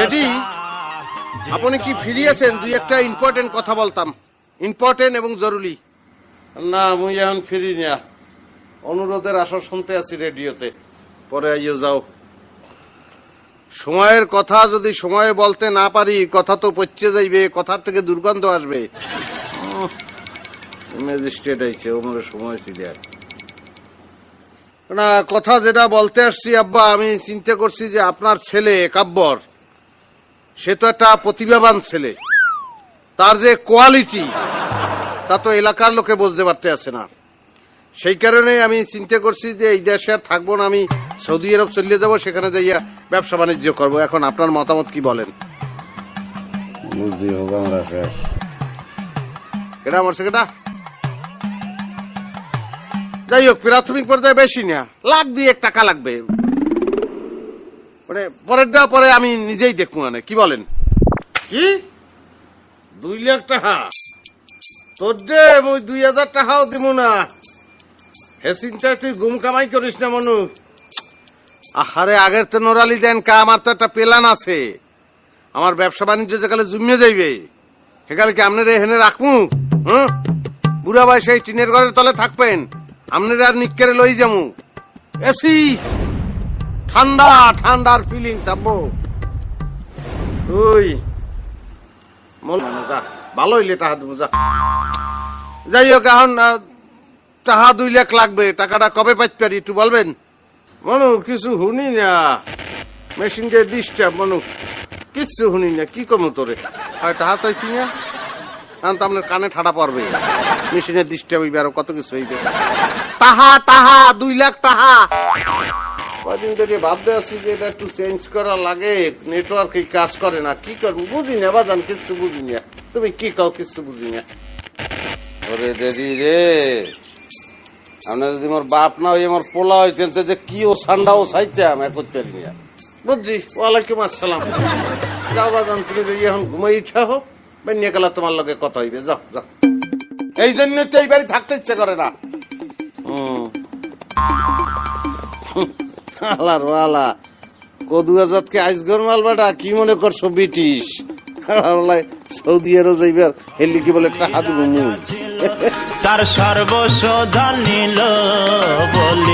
Ready? আপনি কি free আছেন? দুই একটা ইম্পর্টেন্ট কথা বলতাম, ইম্পর্টেন্ট এবং জরুরি। না মুই এখন ফ্রি না, অনুরোধের আসর শুনতে আছি রেডিওতে, পরে আইও যাও। সময়ের কথা যদি সময়ে বলতে না পারি, কথা তো পচে যাইবে, কথার থেকে দুর্গন্ধ আসবে। ম্যাজিস্ট্রেট আইছে, ওমরে সময় ছিল না। কথা যেটা বলতে আসছি আব্বা, আমি চিন্তা করছি যে আপনার ছেলে কাব্বর, সে তো একটা প্রতিভাবান ছেলে, তার যে কোয়ালিটি তা তো এলাকার লোকে বুঝতে পারতে আছে না। সেই কারণে আমি চিন্তা করছি যে এই দেশে আর থাকবো না, আমি সৌদি আরব চলে যাবো, সেখানে যাইয়া ব্যবসা বাণিজ্য করবো। এখন আপনার মতামত কি বলেন? এটা আমার সেটা যাই হোক, প্রাথমিক পর্যায়ে বেশি না, লাখ 2 টাকা লাগবে, মানে পরেরটা পরে আমি নিজেই দেখবো। মানে কি বলেন? কি 2 লাখ টাকা? তোর দে, ওই 2000 টাকাও দিব না। হে চিন্তায় তুই গুম কামাই করিস না মনু। আহারে, আগের তো নোরালি দেন কা, আমার তো একটা প্ল্যান আছে। আমার ব্যবসা বাণিজ্য যেকালে জমিয়ে যাইবে, সেকালে কি আপনার এখানে রাখবো? হ্যাঁ, বুড়া বয়সে এই টিনের ঘরের তলে থাকবেন, আপনার আর নিক্কেরে লই যাবো। এসি ঠান্ডা, ঠান্ডার ফিলিংস আব্বু। ওই ভালো হইলে টাকা দেবো যা। যাই হোক, এখন টাকা 2 লাখ লাগবে। টাকাটা কবে পাইতে পারি একটু বলবেন? মনু কিছু শুনি না, মেশিনকে ডিস্টার্ব। মনু কিচ্ছু শুনি না, কি কমু তোরে? হয় টাকা চাইছি না, কারণ তো আপনার কানে ঠাডা পড়বে, মেশিনের ডিস্টার্ব হইবে, আরো কত কিছু হইবে। টাহা টাহা 2 লাখ টাকা। কদিন ধরে ভাবতে আছি যে এটা একটু চেঞ্জ করা লাগে, নেটওয়ার্ক কাজ করে না, কি করবো বুঝি না বাজান, কিচ্ছু বুঝি না। তুমি কি কাও? কিচ্ছু বুঝি না। ওরে রেডি রে, আপনার যদি মোর বাপ না হই, আমার পোলা হইতেন যে কি ও ঠান্ডা ও চাইতাম, করতে পারি না। বুঝছি। ওয়ালাইকুম আসসালাম। যাও বাজান, তুমি যদি এখন ঘুমাই থাকো, বেনিয়ে গেলা তোমার লগে কথা হইবে। যাও যাও। এই জন্য তো এই বাড়ি থাকতে ইচ্ছে করে না। আল্লাহওয়ালা কদু আজাদকে আইসগর মালবাটা কি মনে করছো ব্রিটিশ? সৌদি আরব যাইবার হেলি কি বলে টাকা দিব? তার সর্বস্ব ধন নিল বলি।